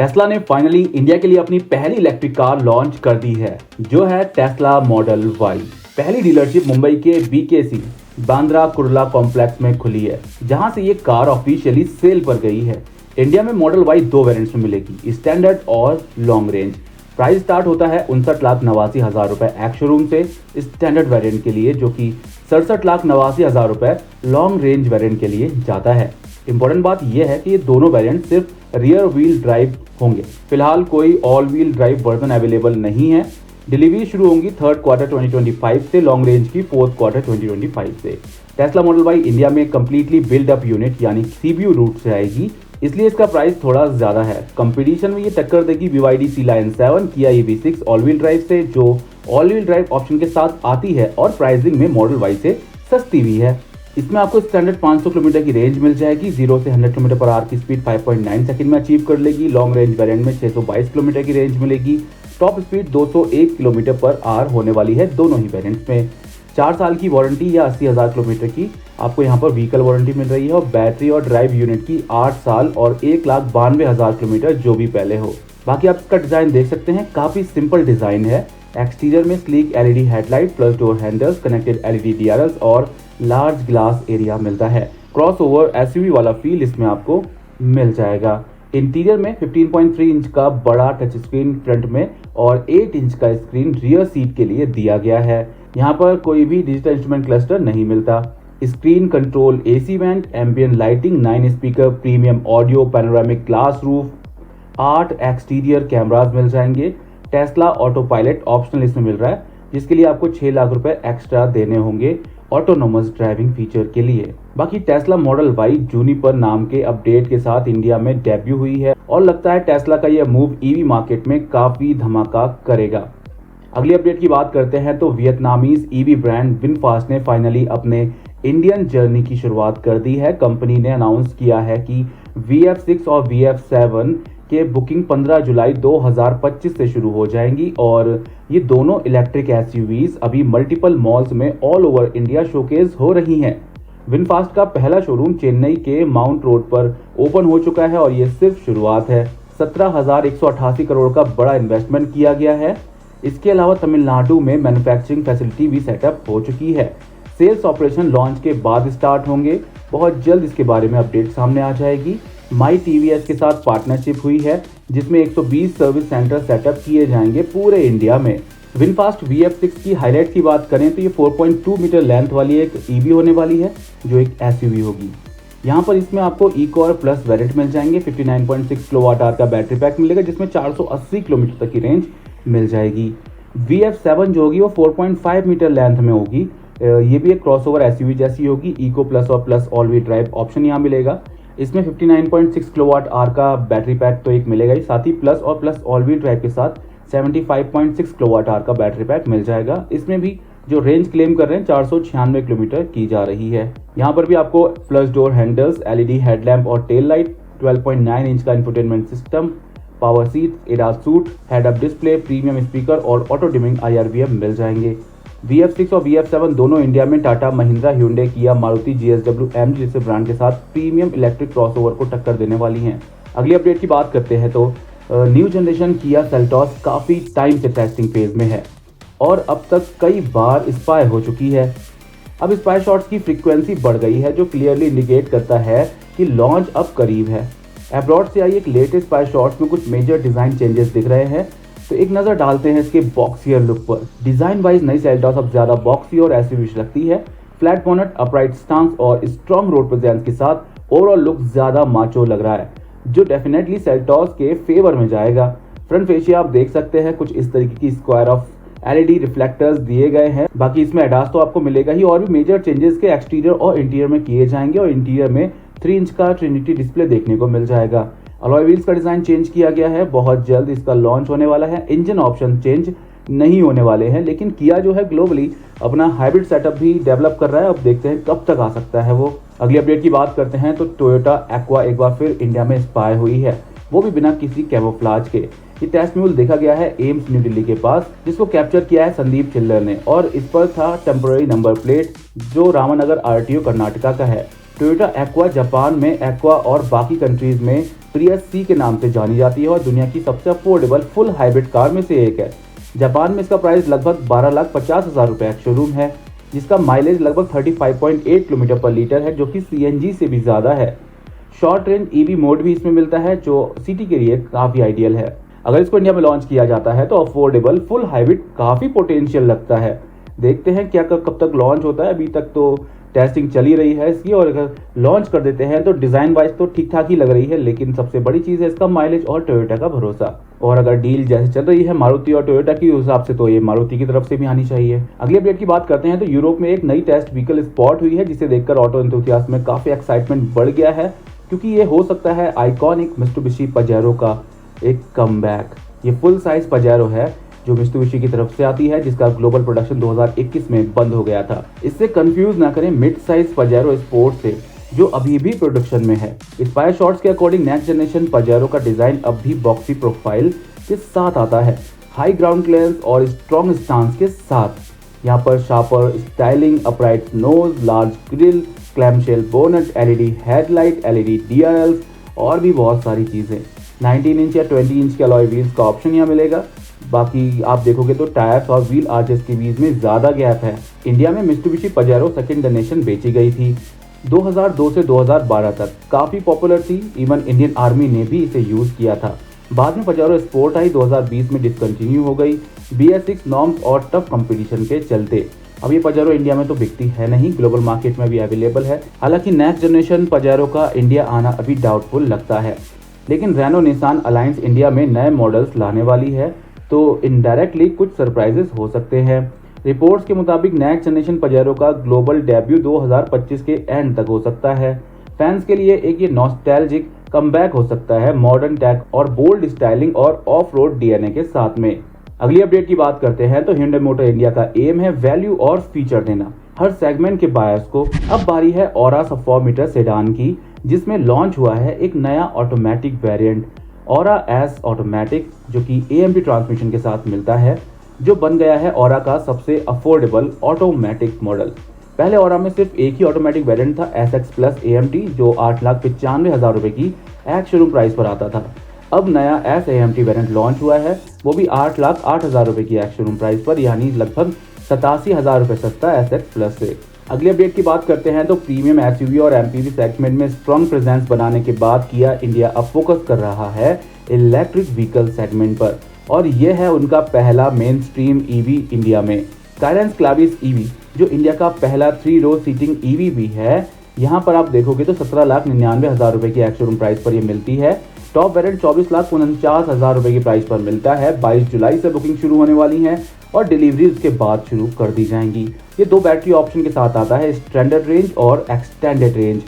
Tesla ने finally India के लिए अपनी पहली इलेक्ट्रिक कार लॉन्च कर दी है, जो है टेस्ला मॉडल वाई। पहली डीलरशिप मुंबई के बीकेसी बांद्रा कुर्ला कॉम्प्लेक्स में खुली है, जहां से ये कार ऑफिशियली सेल पर गई है। इंडिया में मॉडल वाई 2 वेरिएंट्स में मिलेगी, स्टैंडर्ड और लॉन्ग रेंज। प्राइस स्टार्ट होता है 59,89,000 रुपए एक्स शोरूम से स्टैंडर्ड वेरिएंट के लिए, जो कि 67,89,000 रुपए लॉन्ग रेंज वेरिएंट के लिए जाता है। इंपॉर्टेंट बात यह है कि ये दोनों वेरिएंट सिर्फ रियर व्हील ड्राइव होंगे। फिलहाल कोई all wheel drive version available नहीं है। डिलीवरी शुरू होंगी 3rd क्वार्टर 2025 से, लॉन्ग रेंज की 4th क्वार्टर 2025 से। टेस्ला मॉडल वाई इंडिया में कंप्लीटली बिल्ड अप यूनिट यानी सीबीयू रूट से आएगी, इसलिए इसका प्राइस थोड़ा ज्यादा है। कंपटीशन में ये टक्कर देगी BYD C Lion 7, Kia EV6 all wheel drive से, जो ऑल व्हील ड्राइव ऑप्शन के साथ आती है और प्राइसिंग में मॉडल वाई से सस्ती भी है। इसमें आपको स्टैंडर्ड 500 किलोमीटर की रेंज मिल जाएगी। 0 से 100 किलोमीटर पर आवर की स्पीड 5.9 सेकंड में अचीव कर लेगी। लॉन्ग रेंज वेरिएंट में 622 किलोमीटर की रेंज मिलेगी। Top speed 201 kilometre per hour होने वाली है दोनों ही वेरिएंट्स में। 4 साल की वारंटी या 80,000 किलोमीटर की आपको यहाँ पर व्हीकल वारंटी मिल रही है, और बैटरी और ड्राइव यूनिट की 8 साल और 1,92,000 किलोमीटर जो भी पहले हो। बाकी आप इसका डिजाइन देख सकते हैं, काफी सिंपल डिजाइन है। एक्सटीरियर में sleek LED headlight plus door handles, connected LED DRLs और लार्ज ग्लास एरिया मिलता है। क्रॉसओवर SUV वाला फील इसमें आपको मिल जाएगा। इंटीरियर में 15.3 इंच का बड़ा टच स्क्रीन फ्रंट में और 8 इंच का स्क्रीन रियर सीट के लिए दिया गया है। यहाँ पर कोई भी डिजिटल इंस्ट्रूमेंट क्लस्टर नहीं मिलता। Screen control AC vent, ambient lighting, 9 speaker, premium audio, panoramic glass roof, 8 exterior cameras मिल जाएंगे। टेस्ला ऑटो पायलट ऑप्शनल इसमें मिल रहा है, जिसके लिए आपको 6 लाख रुपए एक्स्ट्रा देने होंगे ऑटोनोमस ड्राइविंग फीचर के लिए। बाकी टेस्ला मॉडल वाई जूनिपर नाम के अपडेट के साथ इंडिया में डेब्यू हुई है, और लगता है टेस्ला का यह मूव EV मार्केट में काफी धमाका करेगा। अगली अपडेट की बात करते हैं तो वियतनामीज EV ब्रांड विनफास्ट ने फाइनली अपने इंडियन जर्नी की शुरुआत कर दी है। कंपनी ने अनाउंस किया है कि VF6 और VF7 के बुकिंग 15 जुलाई 2025 से शुरू हो जाएंगी, और ये दोनों इलेक्ट्रिक SUVs अभी मल्टीपल मॉल्स में ऑल ओवर इंडिया शोकेस हो रही हैं। विनफास्ट का पहला शोरूम चेन्नई के माउंट रोड पर ओपन हो चुका है, और ये सिर्फ शुरुआत है। 17,188 करोड़ का बड़ा इन्वेस्टमेंट किया गया है। इसके अलावा तमिलनाडु में मैन्युफैक्चरिंग फैसिलिटी भी सेटअप हो चुकी है। सेल्स ऑपरेशन लॉन्च के बाद स्टार्ट होंगे। बहुत जल्द इसके बारे में अपडेट सामने आ जाएगी। माई TVS के साथ पार्टनरशिप हुई है, जिसमें 120 सर्विस सेंटर सेटअप किए जाएंगे पूरे इंडिया में। विनफास्ट VF6 की हाईलाइट की बात करें तो ये 4.2 मीटर लेंथ वाली एक EV होने वाली है, जो एक SUV होगी। यहाँ पर इसमें आपको इकोर प्लस वेरिएंट मिल जाएंगे। 59.6 किलोवाट आवर का बैटरी पैक मिलेगा, जिसमें 480 किलोमीटर तक की रेंज मिल जाएगी। VF7 जो होगी वो 4.5 मीटर लेंथ में होगी। ये भी एक क्रॉसओवर SUV जैसी होगी। इको प्लस और plus all wheel drive option यहाँ मिलेगा। इसमें 59.6 किलोवाट आवर का बैटरी पैक तो एक मिलेगा ही, साथ ही प्लस और प्लस ऑल व्हील ड्राइव के साथ 75.6 किलोवाट आवर का बैटरी पैक मिल जाएगा। इसमें भी जो रेंज क्लेम कर रहे हैं 496 किलोमीटर की जा रही है। यहाँ पर भी आपको plus door handles, LED headlamp और टेल लाइट, 12.9 इंच का infotainment system, power seat, ADAS suit, head up display, premium speaker और ऑटो डिमिंग IRVM मिल जाएंगे। VF6 और VF7 दोनों इंडिया में टाटा, महिंद्रा, Hyundai, किया, मारुति, GSW, MG जैसे ब्रांड के साथ प्रीमियम इलेक्ट्रिक क्रॉसओवर को टक्कर देने वाली हैं। अगली अपडेट की बात करते हैं तो न्यू जनरेशन किया सेल्टॉस काफ़ी टाइम से टेस्टिंग फेज में है, और अब तक कई बार स्पाई हो चुकी है। अब स्पाई शॉट्स की फ्रीक्वेंसी बढ़ गई है, जो क्लियरली इंडिकेट करता है कि लॉन्च अब करीब है। एब्रॉड से आई एक लेटेस्ट स्पाई शॉट्स में कुछ मेजर डिज़ाइन चेंजेस दिख रहे हैं, तो एक नज़र डालते हैं इसके बॉक्सियर लुक पर। डिज़ाइन वाइज नई सेल्टॉस अब ज़्यादा बॉक्सी और SUV लगती है। फ्लैट बोनट, अपराइट स्टांस और स्ट्रॉन्ग रोड प्रेजेंस के साथ ओवरऑल लुक ज़्यादा माचो लग रहा है, जो डेफिनेटली सेल्टॉस के फेवर में जाएगा। फ्रंट फेशिया आप देख सकते हैं, कुछ इस तरीके की स्क्वायर ऑफ LED रिफ्लेक्टर्स दिए गए हैं। बाकी इसमें ADAS तो आपको मिलेगा ही, और भी मेजर चेंजेस के एक्सटीरियर और इंटीरियर में किए जाएंगे, और इंटीरियर में 3 इंच का ट्रिनिटी डिस्प्ले देखने को मिल जाएगा। अलॉय व्हील्स का डिजाइन चेंज किया गया है, बहुत जल्द इसका लॉन्च होने वाला है। इंजन ऑप्शन चेंज नहीं होने वाले हैं, लेकिन किया जो है ग्लोबली अपना हाइब्रिड सेटअप भी डेवलप कर रहा है। अब देखते हैं कब तक आ सकता है वो। अगली अपडेट की बात करते हैं तो टोयोटा एक्वा एक बार फिर इंडिया में स्पाई हुई है, वो भी बिना किसी कैमोफ्लाज के। ये टेस्ट म्यूल देखा गया है एम्स न्यू दिल्ली के पास, जिसको कैप्चर किया है संदीप चिल्लर ने, और इस पर था टेम्पररी नंबर प्लेट जो रामनगर RTO कर्नाटका का है। टोयोटा एक्वा जापान में एक्वा और बाकी कंट्रीज में प्रियस सी के नाम से जानी जाती है और दुनिया की सबसे अफोर्डेबल फुल हाइब्रिड कार में से एक है। जापान में इसका प्राइस लगभग 12,50,000 रुपये शोरूम है, जिसका माइलेज लगभग 35.8 किलोमीटर पर लीटर है, जो कि सीएनजी से भी ज़्यादा है। शॉर्ट रेंज ईवी मोड भी इसमें मिलता है, जो सिटी के लिए काफ़ी आइडियल है। अगर इसको इंडिया में लॉन्च किया जाता है तो अफोर्डेबल फुल हाइब्रिड काफ़ी पोटेंशियल लगता है। देखते हैं क्या कब तक लॉन्च होता है। अभी तक तो टेस्टिंग चली रही है इसकी, और अगर लॉन्च कर देते हैं तो डिज़ाइन वाइज तो ठीक ठाक ही लग रही है, लेकिन सबसे बड़ी चीज़ है इसका माइलेज और टोयोटा का भरोसा। और अगर डील जैसे चल रही है मारुति और टोयोटा की, उस हिसाब से तो ये मारुति की तरफ से भी आनी चाहिए। अगली अपडेट की बात करते हैं तो यूरोप में एक नई टेस्ट व्हीकल स्पॉट हुई है, जिसे देखकर ऑटो एंथुसियास्ट में काफ़ी एक्साइटमेंट बढ़ गया है, क्योंकि ये हो सकता है आइकॉनिक मित्सुबिशी पजेरो का एक कमबैक। ये फुल साइज पजेरो है जो मित्सुबिशी की तरफ से आती है, जिसका ग्लोबल प्रोडक्शन 2021 में बंद हो गया था। इससे कंफ्यूज ना करें मिड साइज पजेरो स्पोर्ट से, जो अभी भी प्रोडक्शन में है। इंस्पायर शॉट्स के अकॉर्डिंग नेक्स्ट जनरेशन पजेरो का डिजाइन अब भी बॉक्सी प्रोफाइल के साथ आता है, हाई ग्राउंड क्लियरेंस और स्ट्रॉन्ग स्टांस के साथ। यहाँ पर sharper styling, upright nose, large grille, clamshell bonnet, LED headlight, LED DRLs और भी बहुत सारी चीजें। 19 इंच या 20 इंच के अलॉय व्हील्स का ऑप्शन यहाँ मिलेगा। बाकी आप देखोगे तो टायर्स और व्हील आर्चेस के बीच में ज़्यादा गैप है। इंडिया में मित्सुबिशी पजेरो सेकेंड जनरेशन बेची गई थी 2002 से 2012 तक, काफ़ी पॉपुलर थी, इवन इंडियन आर्मी ने भी इसे यूज़ किया था। बाद में पजेरो स्पोर्ट आई, 2020 में डिसकंटिन्यू हो गई BS6 नॉर्म्स और टफ कंपटीशन के चलते। अब ये पजेरो इंडिया में तो बिकती है नहीं, ग्लोबल मार्केट में भी अवेलेबल है। हालांकि नेक्स्ट जनरेशन पजेरो का इंडिया आना अभी डाउटफुल लगता है, लेकिन रेनो निसान अलायंस इंडिया में नए मॉडल्स लाने वाली है, तो इनडायरेक्टली कुछ सरप्राइजेस हो सकते हैं। रिपोर्ट्स के मुताबिक नेक्स्ट जनरेशन पजेरो का ग्लोबल डेब्यू 2025 के एंड तक हो सकता है। फैंस के लिए एक ये नॉस्टैल्जिक कमबैक हो सकता है, मॉडर्न टेक और बोल्ड स्टाइलिंग और ऑफ रोड DNA के साथ में। अगली अपडेट की बात करते हैं तो Hyundai मोटर इंडिया का एम है वैल्यू और फीचर देना हर सेगमेंट के बायर्स को। अब बारी है औरा सब 4 मीटर सेडान की, जिसमें लॉन्च हुआ है एक नया ऑटोमेटिक वेरिएंट औरा एस ऑटोमेटिक, जो कि AMT ट्रांसमिशन के साथ मिलता है, जो बन गया है औरा का सबसे अफोर्डेबल ऑटोमेटिक मॉडल। पहले औरा में सिर्फ एक ही ऑटोमेटिक वेरिएंट था SX प्लस AMT, जो 8,95,000 रुपए की एक्स शोरूम प्राइस पर आता था। अब नया एस AMT वेरिएंट लॉन्च हुआ है, वो भी 8,08,000 रुपए की एक्स शोरूम प्राइस पर, यानी लगभग 87,000 रुपए सस्ता SX प्लस से। अगली अपडेट की बात करते हैं तो प्रीमियम SUV और MPV सेगमेंट में स्ट्रॉन्ग प्रेजेंस बनाने के बाद किया इंडिया अब फोकस कर रहा है इलेक्ट्रिक व्हीकल सेगमेंट पर, और यह है उनका पहला मेन स्ट्रीम EV इंडिया में। स्काईलाइन क्लाविस EV, जो इंडिया का पहला 3 रो सीटिंग EV भी है, यहाँ पर आप देखोगे तो 17,99,000 रुपए की एक्स शोरूम प्राइस पर ये मिलती है। टॉप वेरिएंट 24,49,000 रुपए की प्राइस पर मिलता है। 22 जुलाई से बुकिंग शुरू होने वाली है और डिलीवरी उसके बाद शुरू कर दी जाएंगी। ये 2 बैटरी ऑप्शन के साथ आता है, स्टैंडर्ड रेंज और extended range.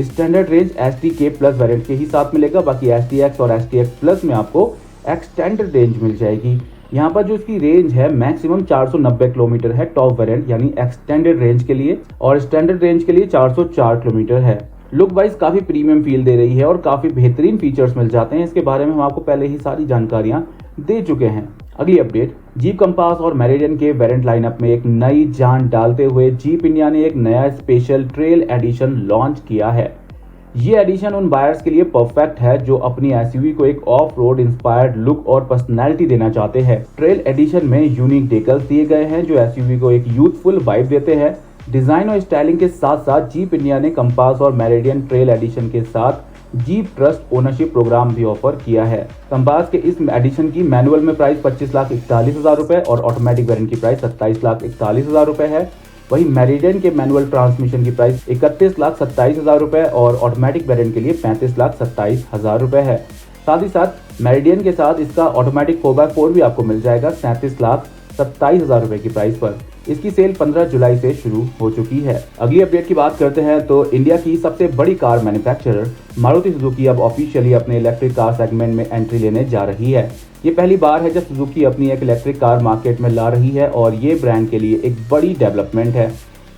Standard range STK plus variant के ही साथ मिलेगा, बाकी STX और STX प्लस में आपको एक्सटेंडेड रेंज मिल जाएगी। यहाँ पर जो इसकी रेंज है मैक्सिमम 490 किलोमीटर है टॉप वेरिएंट यानी एक्सटेंडेड रेंज के लिए, और स्टैंडर्ड रेंज के लिए 404 किलोमीटर है। लुक वाइज काफी प्रीमियम फील दे रही है और काफी बेहतरीन फीचर्स मिल जाते हैं। इसके बारे में हम आपको पहले ही सारी जानकारियां दे चुके हैं। अगली अपडेट, जीप कंपास और मेरिडियन के वेरिएंट लाइनअप में एक नई जान डालते हुए जीप इंडिया ने एक नया स्पेशल ट्रेल एडिशन लॉन्च किया है। ये एडिशन उन बायर्स के लिए परफेक्ट है जो अपनी SUV को एक ऑफ रोड इंस्पायर्ड लुक और पर्सनैलिटी देना चाहते हैं। ट्रेल एडिशन में यूनिक डेकल्स दिए गए हैं जो SUV को एक यूथफुल वाइब देते हैं। डिजाइन और स्टाइलिंग के साथ साथ जीप इंडिया ने कंपास और मेरिडियन ट्रेल एडिशन के साथ जीप ट्रस्ट ओनरशिप प्रोग्राम भी ऑफर किया है। कंपास के इस एडिशन की मैनुअल में प्राइस 25,41,000 रुपए और ऑटोमेटिक वेरिएंट की प्राइस 27,41,000 रुपए है। वहीं मेरिडियन के मैनुअल ट्रांसमिशन की प्राइस 31,27,000 रुपए और ऑटोमेटिक वेरिएंट के लिए 35,27,000 रुपए है। साथ ही साथ मेरिडियन के साथ इसका ऑटोमेटिक 4x4 भी आपको मिल जाएगा 37,27,000 रुपए की प्राइस पर। इसकी सेल 15 जुलाई से शुरू हो चुकी है। अगली अपडेट की बात करते हैं तो इंडिया की सबसे बड़ी कार मैन्युफैक्चरर मारुति सुजुकी अब ऑफिशियली अपने इलेक्ट्रिक कार सेगमेंट में एंट्री लेने जा रही है। ये पहली बार है जब सुजुकी अपनी एक इलेक्ट्रिक कार मार्केट में ला रही है और ये ब्रांड के लिए एक बड़ी डेवलपमेंट है।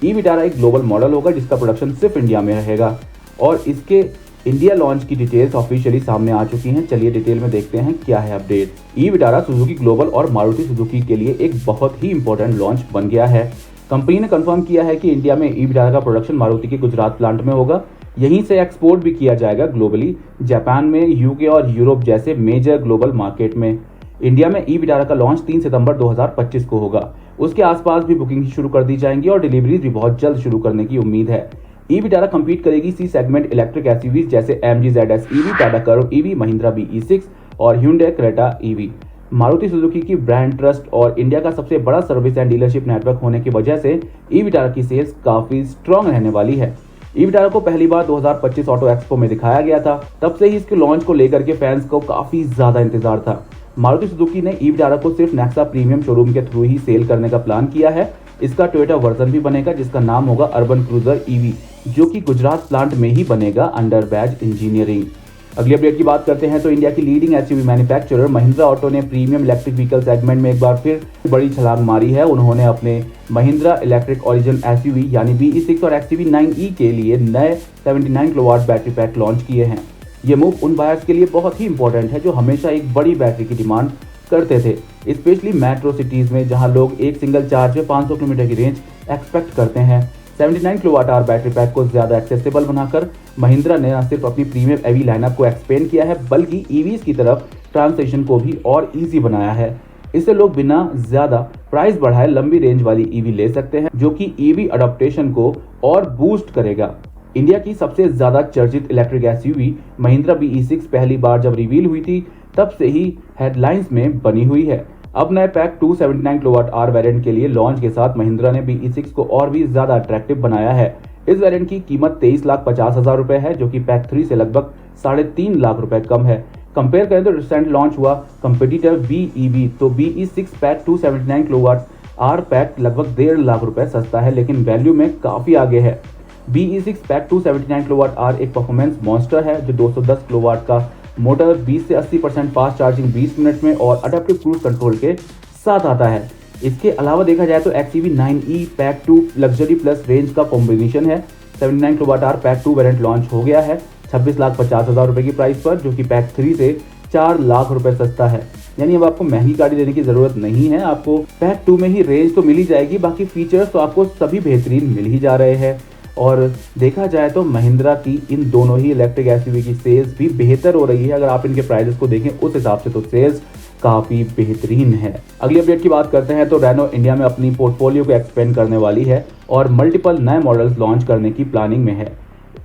ई-विटारा एक ग्लोबल मॉडल होगा जिसका प्रोडक्शन सिर्फ इंडिया में रहेगा और इसके इंडिया लॉन्च की डिटेल्स ऑफिशियली सामने आ चुकी हैं। चलिए डिटेल में देखते हैं क्या है अपडेट। ई-विटारा सुजुकी ग्लोबल और मारुति सुजुकी के लिए एक बहुत ही इंपॉर्टेंट लॉन्च बन गया है। कंपनी ने कंफर्म किया है कि इंडिया में ई-विटारा का प्रोडक्शन मारुति के गुजरात प्लांट में होगा यहीं से एक्सपोर्ट भी किया जाएगा ग्लोबली, जापान में, यूके और यूरोप जैसे मेजर ग्लोबल मार्केट में। इंडिया में ई विटारा का लॉन्च 3 सितंबर 2025 को होगा। उसके आसपास भी बुकिंग शुरू कर दी जाएंगी और डिलीवरीज भी बहुत जल्द शुरू करने की उम्मीद है। ई विटारा कम्पीट करेगी सी सेगमेंट इलेक्ट्रिक एसयूवीज जैसे MG ZS EV, Tata curve EV, Mahindra BE6 और Hyundai Creta EV। Maruti Suzuki की ब्रांड ट्रस्ट और इंडिया का सबसे बड़ा सर्विस एंड डीलरशिप नेटवर्क होने की वजह से ई विटारा की सेल्स काफी स्ट्रॉन्ग रहने वाली है। ई विटारा को पहली बार 2025 ऑटो एक्सपो में दिखाया गया था। तब से ही इसके लॉन्च को लेकर के फैंस को काफी ज्यादा इंतजार था। मारुति सुजुकी ने ई विटारा को सिर्फ नेक्सा प्रीमियम शोरूम के थ्रू ही सेल करने का प्लान किया है। इसका टोयोटा वर्जन भी बनेगा जिसका नाम होगा अर्बन क्रूजर EV, जो कि गुजरात प्लांट में ही बनेगा अंडर बैज इंजीनियरिंग। अगली अपडेट की बात करते हैं तो इंडिया की leading SUV manufacturer Mahindra auto ने प्रीमियम इलेक्ट्रिक व्हीकल सेगमेंट में एक बार फिर बड़ी छलांग मारी है। उन्होंने अपने महिंद्रा इलेक्ट्रिक ओरिजिन एसयूवी यानी BE6 और XUV9e के लिए नए 79 किलोवाट बैटरी पैक लॉन्च किए हैं। ये मूव उन बायर्स के लिए बहुत ही इंपॉर्टेंट है जो हमेशा एक बड़ी बैटरी की डिमांड करते थे, स्पेशली मेट्रो सिटीज में जहां लोग एक सिंगल चार्ज में 500 किलोमीटर की रेंज एक्सपेक्ट करते हैं। 79 किलोवाट आवर बैटरी पैक को ज्यादा एक्सेसिबल बनाकर महिंद्रा ने न सिर्फ अपनी प्रीमियम EV लाइनअप को एक्सपेंड किया है बल्कि EVs की तरफ ट्रांसलेशन को भी और इजी बनाया है। इससे लोग बिना ज्यादा प्राइस बढ़ाए लंबी रेंज वाली EV ले सकते हैं, जो कि EV अडॉप्टेशन को और बूस्ट करेगा। इंडिया की सबसे ज्यादा चर्चित इलेक्ट्रिक एसयूवी महिंद्रा BE6 पहली बार जब रिवील हुई थी तब से ही हेडलाइंस में बनी हुई है। अब नए पैक 279 किलोवाट आवर वेरिएंट के लिए लॉन्च के साथ महिंद्रा ने BE6 को और भी ज्यादा अट्रैक्टिव बनाया है। इस वेरिएंट की कीमत 23,50,000 रुपए है, जो कि पैक 3 से लगभग 3.5 लाख रुपए कम है। कंपेयर करें तो रिसेंट लॉन्च हुआ कंपेटिटर BEV तो BE6 pack 279 kilowatt hour pack लगभग 1.5 लाख रुपए सस्ता है, लेकिन वैल्यू में काफी आगे है। BE6 पैक 279 किलोवाट आवर एक परफॉर्मेंस मॉन्स्टर है जो 210 किलोवाट का मोटर, 20 से 80% फास्ट चार्जिंग 20 मिनट में और अडेप्टिव क्रूज कंट्रोल के साथ आता है। इसके अलावा देखा जाए तो XUV9e pack 2 luxury plus range का कॉम्बिनेशन है। 79 kilowatt hour pack 2 variant launch हो गया है 26,50,000 रुपए की प्राइस पर, जो कि पैक 3 से 4 लाख रुपए सस्ता है। यानी अब आपको महंगी गाड़ी लेने की जरूरत नहीं है, आपको पैक 2 में ही रेंज तो मिल ही जाएगी, बाकी फीचर्स तो आपको सभी बेहतरीन मिल ही जा रहे हैं। और देखा जाए तो महिंद्रा की इन दोनों ही इलेक्ट्रिक एसयूवी की सेल्स भी बेहतर हो रही है। अगर आप इनके प्राइसेस को देखें उस हिसाब से तो सेल्स काफी बेहतरीन है। अगली अपडेट की बात करते हैं तो रेनो इंडिया में अपनी पोर्टफोलियो को एक्सपेंड करने वाली है और मल्टीपल नए मॉडल्स लॉन्च करने की प्लानिंग में है।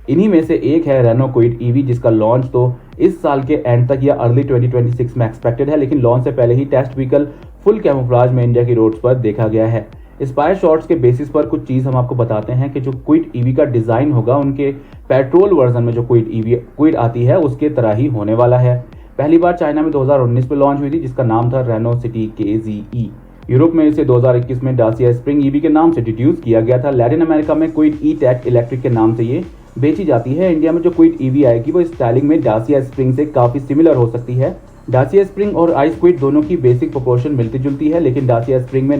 इन्हीं में से एक है रेनो क्विड EV, जिसका लॉन्च तो इस साल के एंड तक या अर्ली 2026 में एक्सपेक्टेड है, लेकिन लॉन्च से पहले ही टेस्ट व्हीकल फुल कैमोफ्लेज में इंडिया की रोड्स पर देखा गया है। स्पायर शॉट्स के बेसिस पर कुछ चीज हम आपको बताते हैं कि जो क्विड EV का डिजाइन होगा उनके पेट्रोल वर्जन में जो क्विड आती है उसके तरह ही होने वाला है। पहली बार चाइना में 2019 में लॉन्च हुई थी, जिसका नाम था रेनो सिटी KZE। यूरोप में इसे 2021 में डासिया स्प्रिंग EV के नाम से इंट्रोड्यूस किया गया था। लैटिन अमेरिका में क्विड E-Tech इलेक्ट्रिक के नाम से ये बेची जाती है। इंडिया में जो क्विड EV आएगी वो स्टाइलिंग में डासिया स्प्रिंग से काफी सिमिलर हो सकती है। डासिया स्प्रिंग और आइस क्विड दोनों की बेसिक प्रोपोर्शन मिलती जुलती है, लेकिन डासिया स्प्रिंग में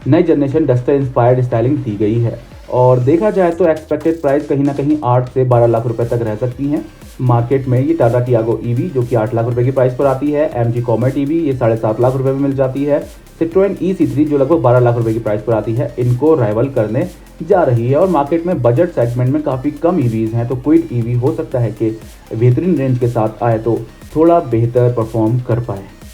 नई जनरेशन डस्टर इंस्पायर्ड स्टाइलिंग दी गई है। और देखा जाए तो एक्सपेक्टेड प्राइस कहीं ना कहीं 8 से 12 लाख रुपए तक रह सकती हैं। मार्केट में ये टाटा टियागो EV जो कि 8 लाख रुपए की प्राइस पर आती है, MG कॉमेट EV ये 7.5 लाख रुपए में मिल जाती है, सिट्रोएन EC3 जो लगभग 12 लाख रुपए की प्राइस पर आती है, इनको राइवल करने जा रही है। और मार्केट में बजट सेगमेंट में काफी कम EVs हैं, तो क्विड EV हो सकता है कि बेहतरीन रेंज के साथ आए तो थोड़ा बेहतर परफॉर्म कर पाए।